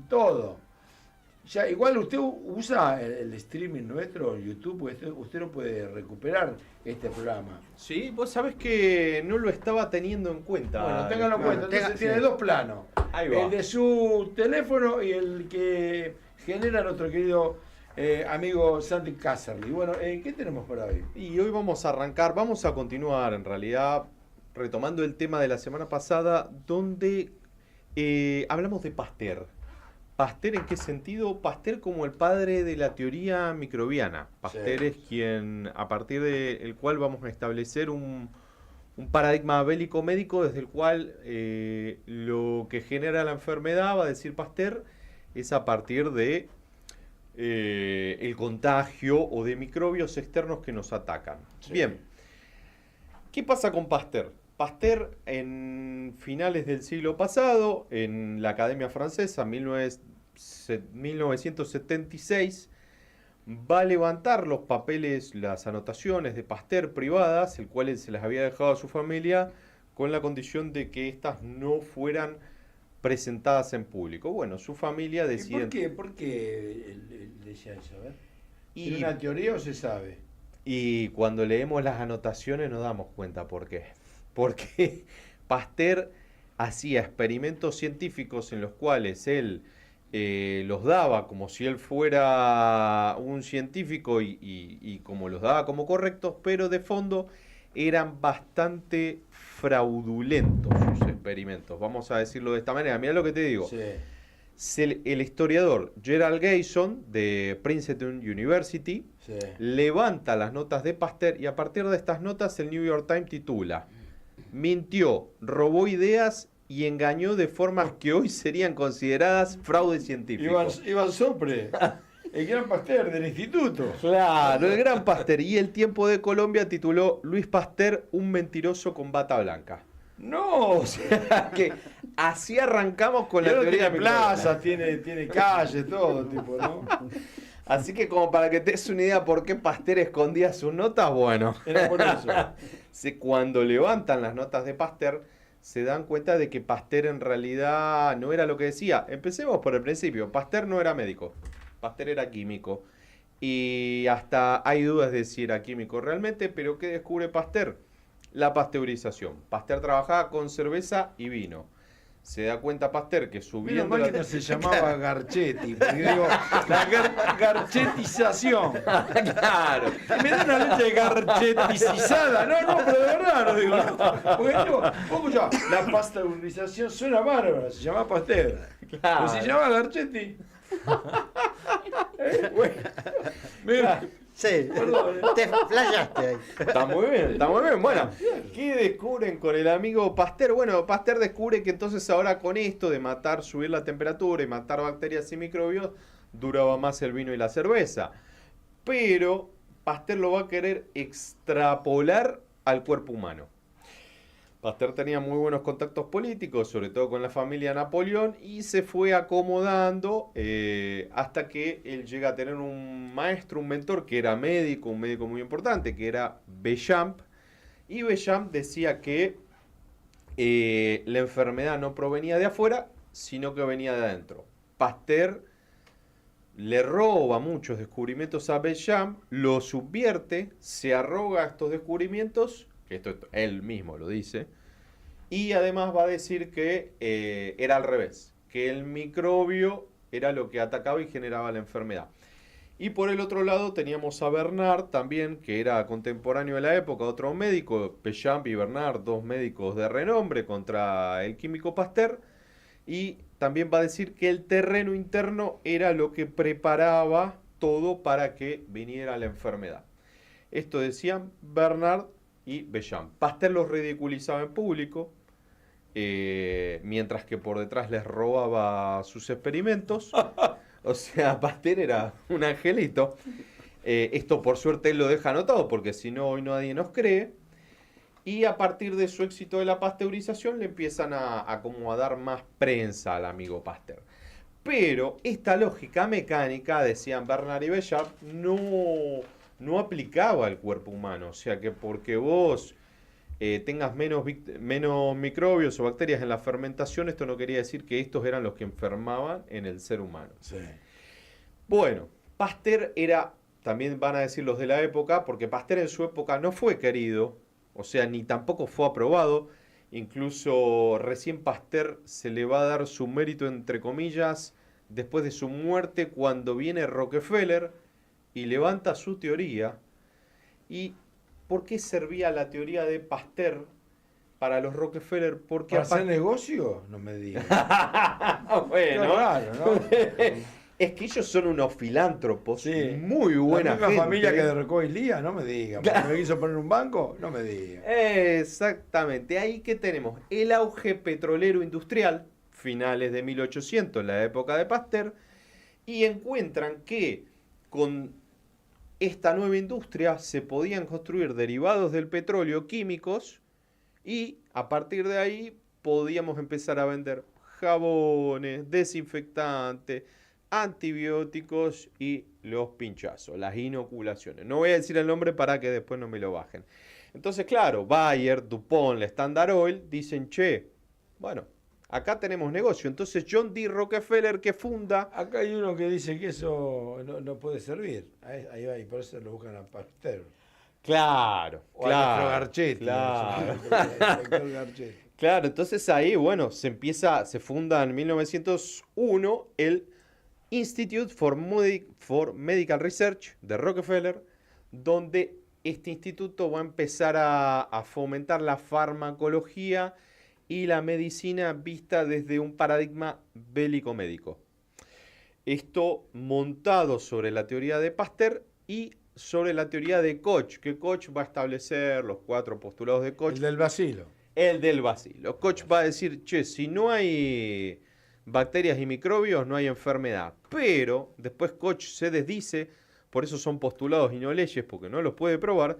todo. Ya, igual usted usa el streaming nuestro, YouTube, usted no puede recuperar este programa. Sí, vos sabés que no lo estaba teniendo en cuenta. Bueno, téngalo en cuenta. Entonces tiene dos planos. Ahí va. El de su teléfono y el que genera nuestro querido amigo Santi Casserly. Bueno, ¿qué tenemos para hoy? Y hoy vamos a arrancar, vamos a continuar en realidad retomando el tema de la semana pasada donde hablamos de Pasteur. ¿Pasteur en qué sentido? Pasteur como el padre de la teoría microbiana. Pasteur es quien, a partir del cual vamos a establecer un paradigma bélico médico desde el cual lo que genera la enfermedad, va a decir Pasteur, es a partir de el contagio o de microbios externos que nos atacan. Sí. Bien, ¿qué pasa con Pasteur? Pasteur en finales del siglo pasado, en la Academia Francesa, 1976, va a levantar los papeles, las anotaciones de Pasteur privadas, el cual se las había dejado a su familia, con la condición de que éstas no fueran presentadas en público. Bueno, su familia decide... ¿Y por qué decía eso? A ver. ¿Tiene una teoría o se sabe? Y cuando leemos las anotaciones nos damos cuenta por qué. Porque Pasteur hacía experimentos científicos en los cuales él los daba como si él fuera un científico y como los daba como correctos, pero de fondo eran bastante fraudulentos sus experimentos. Vamos a decirlo de esta manera. Mira lo que te digo. Sí. El historiador Gerald Gayson de Princeton University levanta las notas de Pasteur y a partir de estas notas el New York Times titula: mintió, robó ideas y engañó de formas que hoy serían consideradas fraude científico. Iván Sopre, el gran Pasteur del instituto. Claro, el gran Pasteur. Y El Tiempo de Colombia tituló: Luis Pasteur, un mentiroso con bata blanca. No, o sea que así arrancamos con la teoría de plazas, tiene calles, todo tipo, ¿no? Así que como para que te des una idea por qué Pasteur escondía sus notas, bueno. Era por eso. Cuando levantan las notas de Pasteur, se dan cuenta de que Pasteur en realidad no era lo que decía. Empecemos por el principio. Pasteur no era médico. Pasteur era químico. Y hasta hay dudas de si era químico realmente, pero ¿qué descubre Pasteur? La pasteurización. Pasteur trabajaba con cerveza y vino. Se da cuenta Pasteur que subiendo... Menos mal que no se llamaba Garchetti, porque digo, la garchetización. Claro. Me da una leche garchetizada. No, pero de verdad no digo. No. Porque digo, ¿cómo ya? La pasteurización suena bárbara, se llama Pasteur. Claro. Pero se llama Garchetti. Bueno, mira. Sí, te flashaste ahí. Está muy bien, está muy bien. Bueno, ¿qué descubren con el amigo Pasteur? Bueno, Pasteur descubre que entonces ahora con esto de matar, subir la temperatura y matar bacterias y microbios, duraba más el vino y la cerveza. Pero Pasteur lo va a querer extrapolar al cuerpo humano. Pasteur tenía muy buenos contactos políticos, sobre todo con la familia Napoleón, y se fue acomodando hasta que él llega a tener un maestro, un mentor, que era médico, un médico muy importante, que era Béchamp. Y Béchamp decía que la enfermedad no provenía de afuera, sino que venía de adentro. Pasteur le roba muchos descubrimientos a Béchamp, lo subvierte, se arroga estos descubrimientos, que esto él mismo lo dice, y además va a decir que era al revés, que el microbio era lo que atacaba y generaba la enfermedad. Y por el otro lado teníamos a Bernard también, que era contemporáneo de la época, otro médico, Béchamp y Bernard, dos médicos de renombre contra el químico Pasteur, y también va a decir que el terreno interno era lo que preparaba todo para que viniera la enfermedad. Esto decían Bernard y Béchamp. Pasteur los ridiculizaba en público, mientras que por detrás les robaba sus experimentos. O sea, Pasteur era un angelito. Esto por suerte él lo deja anotado, porque si no hoy nadie nos cree. Y a partir de su éxito de la pasteurización le empiezan a como a dar más prensa al amigo Pasteur. Pero esta lógica mecánica, decían Bernard y Béchamp, no aplicaba al cuerpo humano. O sea que porque vos tengas menos microbios o bacterias en la fermentación, esto no quería decir que estos eran los que enfermaban en el ser humano. Sí. Bueno, Pasteur era, también van a decir los de la época, porque Pasteur en su época no fue querido, o sea, ni tampoco fue aprobado. Incluso recién Pasteur se le va a dar su mérito, entre comillas, después de su muerte, cuando viene Rockefeller y levanta su teoría. ¿Y por qué servía la teoría de Pasteur para los Rockefeller? Porque ¿Para hacer negocio? No me digas. bueno, Qué raro, ¿no? es que ellos son unos filántropos, Sí. muy buena La misma gente. familia que derrocó Ilía, no me digas. ¿Porque me quiso poner un banco? No me digas. Exactamente, ahí que tenemos el auge petrolero industrial, finales de 1800, la época de Pasteur, y encuentran que con esta nueva industria se podían construir derivados del petróleo químicos y a partir de ahí podíamos empezar a vender jabones, desinfectantes, antibióticos y los pinchazos, las inoculaciones. No voy a decir el nombre para que después no me lo bajen. Entonces, claro, Bayer, DuPont, la Standard Oil dicen, che, bueno, acá tenemos negocio. Entonces John D. Rockefeller, que funda... Acá hay uno que dice que eso no puede servir. Ahí va, y por eso lo buscan a Pasteur. Claro, O a nuestro Garchetti. claro. El doctor Garchetti. Claro, entonces ahí, bueno, se funda en 1901 el Institute for Medical Research de Rockefeller, donde este instituto va a empezar a fomentar la farmacología y la medicina vista desde un paradigma bélico-médico. Esto montado sobre la teoría de Pasteur y sobre la teoría de Koch, que Koch va a establecer los 4 postulados de Koch. El del vacilo. El del bacilo. Koch va a decir, che, si no hay bacterias y microbios, no hay enfermedad. Pero después Koch se desdice, por eso son postulados y no leyes, porque no los puede probar.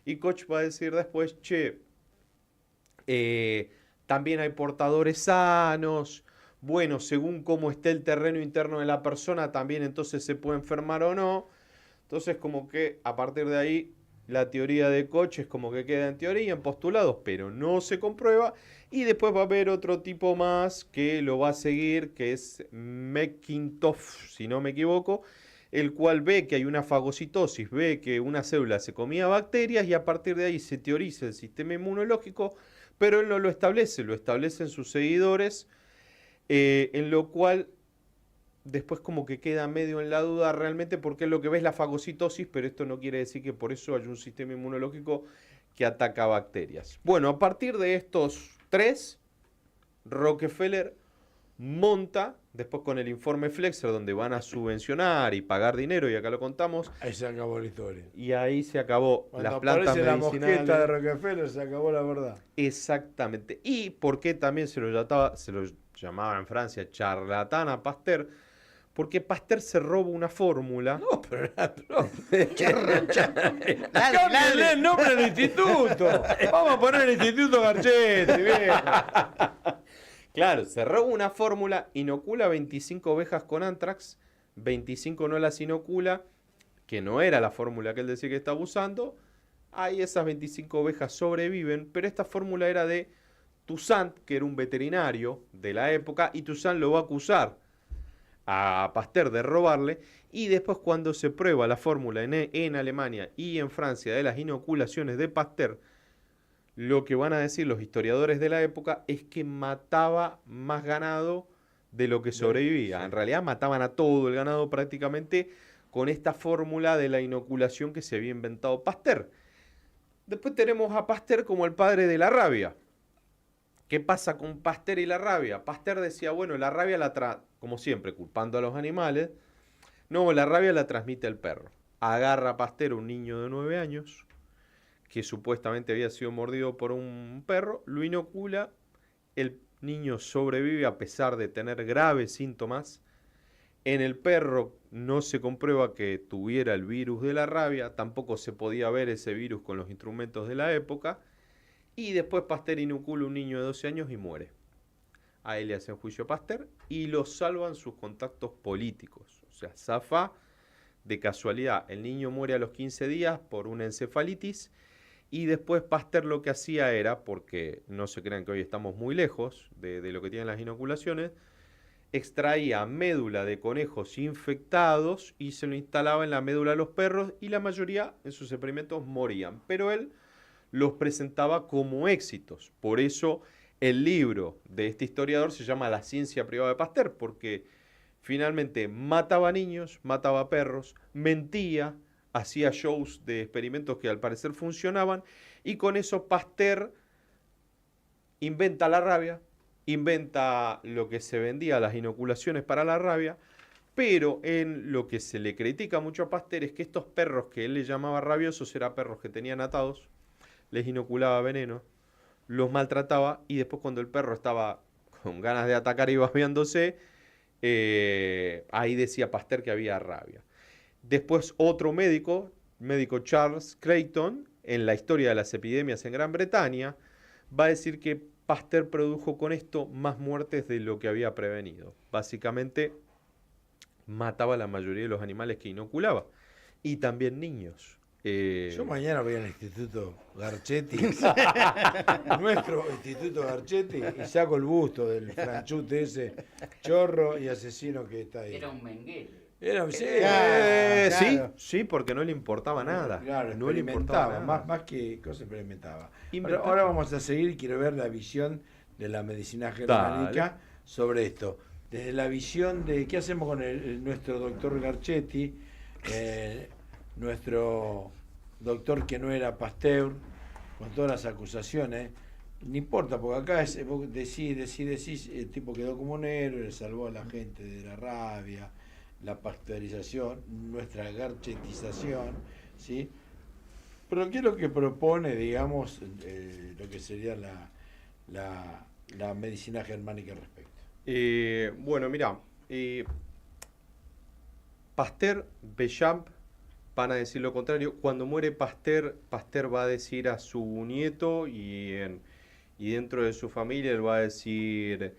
Y Koch va a decir después, che, también hay portadores sanos. Bueno, según cómo esté el terreno interno de la persona, también entonces se puede enfermar o no. Entonces, como que a partir de ahí, la teoría de Koch es como que queda en teoría, en postulados, pero no se comprueba. Y después va a haber otro tipo más que lo va a seguir, que es McIntosh, si no me equivoco, el cual ve que hay una fagocitosis, ve que una célula se comía bacterias y a partir de ahí se teoriza el sistema inmunológico, pero él no lo establecen sus seguidores, en lo cual después como que queda medio en la duda realmente porque lo que ve es la fagocitosis, pero esto no quiere decir que por eso hay un sistema inmunológico que ataca bacterias. Bueno, a partir de estos 3, Rockefeller monta, después con el informe Flexer, donde van a subvencionar y pagar dinero, y acá lo contamos, Ahí se acabó la historia. y ahí se acabó Cuando las plantas aparece la medicinales. mosqueta de Rockefeller, se acabó la verdad. Exactamente. ¿Y por qué también se lo llamaba en Francia charlatán a Pasteur? Porque Pasteur se roba una fórmula. No, pero era Dale, ¡cámbiale dale. el nombre del instituto! Vamos a poner el Instituto Garchetti, viejo. Claro, se roba una fórmula, inocula 25 ovejas con anthrax, 25 no las inocula, que no era la fórmula que él decía que estaba usando. Ahí esas 25 ovejas sobreviven, pero esta fórmula era de Toussaint, que era un veterinario de la época, y Toussaint lo va a acusar a Pasteur de robarle, y después cuando se prueba la fórmula en Alemania y en Francia de las inoculaciones de Pasteur, lo que van a decir los historiadores de la época es que mataba más ganado de lo que sobrevivía. En realidad mataban a todo el ganado prácticamente con esta fórmula de la inoculación que se había inventado Pasteur. Después tenemos a Pasteur como el padre de la rabia. ¿Qué pasa con Pasteur y la rabia? Pasteur decía, bueno, la rabia como siempre, culpando a los animales. No, la rabia la transmite el perro. Agarra a Pasteur un niño de 9 años, que supuestamente había sido mordido por un perro, lo inocula, el niño sobrevive a pesar de tener graves síntomas. En el perro no se comprueba que tuviera el virus de la rabia, tampoco se podía ver ese virus con los instrumentos de la época. Y después Pasteur inocula a un niño de 12 años y muere. A él le hacen juicio a Pasteur y lo salvan sus contactos políticos. O sea, zafa de casualidad. El niño muere a los 15 días por una encefalitis Y después Pasteur lo que hacía era, porque no se crean que hoy estamos muy lejos de lo que tienen las inoculaciones, extraía médula de conejos infectados y se lo instalaba en la médula de los perros y la mayoría en sus experimentos morían. Pero él los presentaba como éxitos. Por eso el libro de este historiador se llama La ciencia privada de Pasteur, porque finalmente mataba niños, mataba perros, mentía, hacía shows de experimentos que al parecer funcionaban, y con eso Pasteur inventa la rabia, inventa lo que se vendía, las inoculaciones para la rabia, pero en lo que se le critica mucho a Pasteur es que estos perros que él le llamaba rabiosos eran perros que tenían atados, les inoculaba veneno, los maltrataba y después cuando el perro estaba con ganas de atacar y babeándose, ahí decía Pasteur que había rabia. Después otro médico Charles Creighton, en la historia de las epidemias en Gran Bretaña, va a decir que Pasteur produjo con esto más muertes de lo que había prevenido. Básicamente mataba a la mayoría de los animales que inoculaba. Y también niños. Yo mañana voy al Instituto Garchetti, nuestro Instituto Garchetti, y saco el busto del franchute ese chorro y asesino que está ahí. Era un menguele. Sí, Claro. Sí, porque no le importaba nada. Claro, no le importaba nada. más que cosa experimentaba. Inventaba. Ahora vamos a seguir, quiero ver la visión de la medicina germánica sobre esto. Desde la visión de qué hacemos con nuestro doctor Garchetti, nuestro doctor que no era Pasteur, con todas las acusaciones, no importa, porque acá vos decís, el tipo quedó como un héroe, le salvó a la gente de la rabia, la pasteurización, nuestra garchetización, ¿sí? Pero ¿qué es lo que propone, digamos, lo que sería la medicina germánica al respecto? Bueno, mira, Pasteur, Béchamp van a decir lo contrario. Cuando muere Pasteur, Pasteur va a decir a su nieto y dentro de su familia él va a decir,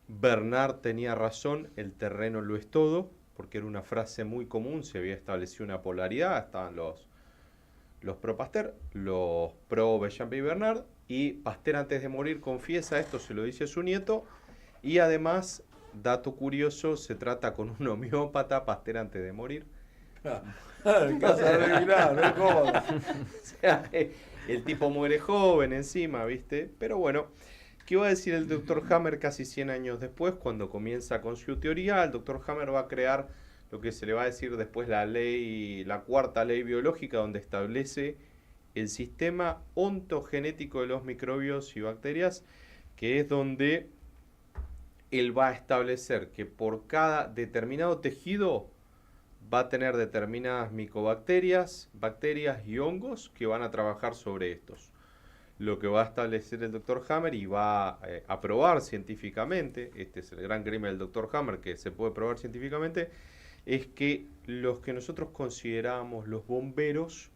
Bernard tenía razón, el terreno lo es todo, porque era una frase muy común, se había establecido una polaridad, estaban los pro Pasteur, los pro Béchamp y Bernard, y Pasteur antes de morir confiesa esto, se lo dice a su nieto, y además, dato curioso, se trata con un homeópata Pasteur antes de morir. Casa regular, no jodas. O sea, el tipo muere joven encima, ¿viste? Pero bueno, ¿qué va a decir el Dr. Hammer casi 100 años después? Cuando comienza con su teoría, el Dr. Hammer va a crear lo que se le va a decir después la cuarta ley biológica, donde establece el sistema ontogenético de los microbios y bacterias, que es donde él va a establecer que por cada determinado tejido va a tener determinadas micobacterias, bacterias y hongos que van a trabajar sobre estos. Lo que va a establecer el Dr. Hammer y va a probar científicamente, este es el gran crimen del Dr. Hammer, que se puede probar científicamente, es que los que nosotros considerábamos los bomberos,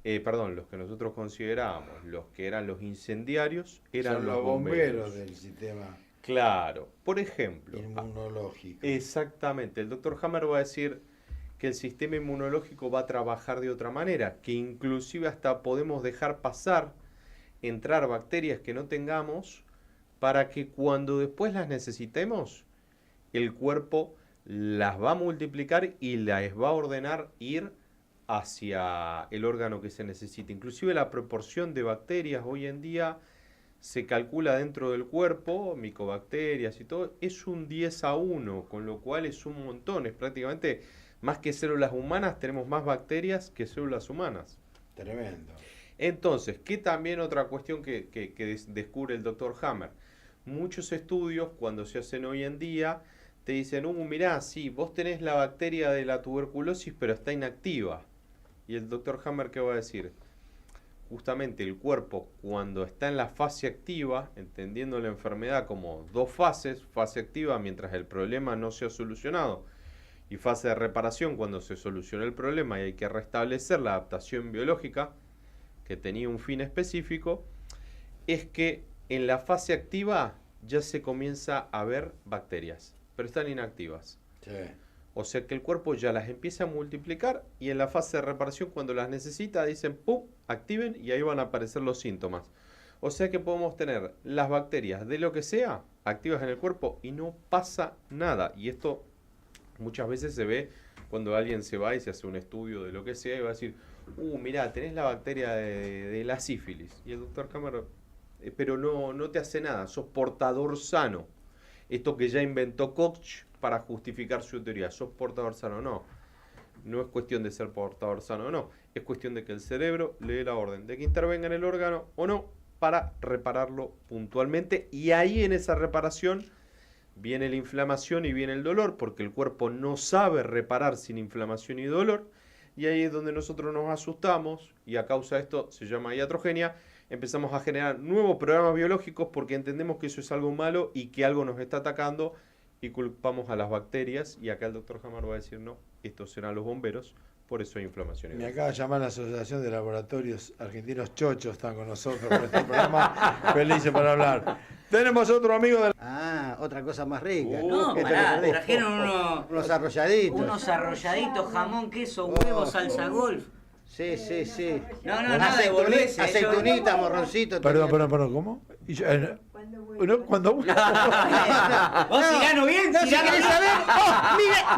los que nosotros considerábamos los que eran los incendiarios, eran Son los bomberos del sistema Claro, por ejemplo. inmunológico. Exactamente, el Dr. Hammer va a decir que el sistema inmunológico va a trabajar de otra manera, que inclusive hasta podemos dejar pasar, entrar bacterias que no tengamos, para que cuando después las necesitemos, el cuerpo las va a multiplicar y las va a ordenar ir hacia el órgano que se necesite. Inclusive la proporción de bacterias hoy en día se calcula dentro del cuerpo, micobacterias y todo, es un 10-1, con lo cual es un montón, es prácticamente más que células humanas, tenemos más bacterias que células humanas. Tremendo. Entonces, ¿qué también otra cuestión que descubre el Dr. Hammer? Muchos estudios, cuando se hacen hoy en día, te dicen, mirá, sí, vos tenés la bacteria de la tuberculosis, pero está inactiva. Y el Dr. Hammer, ¿qué va a decir? Justamente el cuerpo, cuando está en la fase activa, entendiendo la enfermedad como dos fases, fase activa mientras el problema no se ha solucionado, y fase de reparación cuando se soluciona el problema y hay que restablecer la adaptación biológica que tenía un fin específico, es que en la fase activa ya se comienza a ver bacterias, pero están inactivas. Sí. O sea que el cuerpo ya las empieza a multiplicar y en la fase de reparación, cuando las necesita, dicen ¡pum!, activen y ahí van a aparecer los síntomas. O sea que podemos tener las bacterias de lo que sea activas en el cuerpo y no pasa nada. Y esto muchas veces se ve cuando alguien se va y se hace un estudio de lo que sea y va a decir, mirá, tenés la bacteria de la sífilis. Y el doctor Hammer, pero no te hace nada, sos portador sano. Esto que ya inventó Koch para justificar su teoría, sos portador sano. No es cuestión de ser portador sano o no, es cuestión de que el cerebro le dé la orden de que intervenga en el órgano o no para repararlo puntualmente. Y ahí en esa reparación viene la inflamación y viene el dolor, porque el cuerpo no sabe reparar sin inflamación y dolor. Y ahí es donde nosotros nos asustamos y a causa de esto se llama iatrogenia. Empezamos a generar nuevos programas biológicos porque entendemos que eso es algo malo y que algo nos está atacando y culpamos a las bacterias. Y acá el doctor Hammer va a decir, no, estos serán los bomberos, por eso hay inflamación. Me acaba de llamar la Asociación de Laboratorios Argentinos Chochos, están con nosotros por este programa, felices para hablar. Tenemos otro amigo de otra cosa más rica. No, Esto pará, que perdí. trajeron unos arrolladitos. unos arrolladitos, jamón, queso, huevos, salsa golf. Sí, sí, sí. No, nada de volverse. Aceitunita, morroncito. Perdón, ¿cómo? Y yo, cuando Vos tirano bien, No, si querés saber,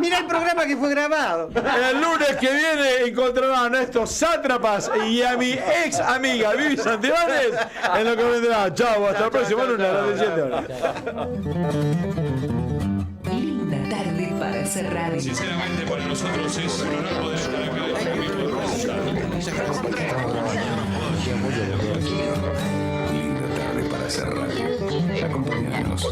mira el programa que fue grabado. el lunes que viene encontrarán a estos sátrapas y a mi ex amiga Vivi Santibáñez en lo que vendrá. Chau, hasta el próximo lunes a las 17 horas. Linda tarde para hacer radio. Sinceramente, para nosotros es un honor poder estar acá en este mismo Linda tarde para hacer radio. Acompáñanos.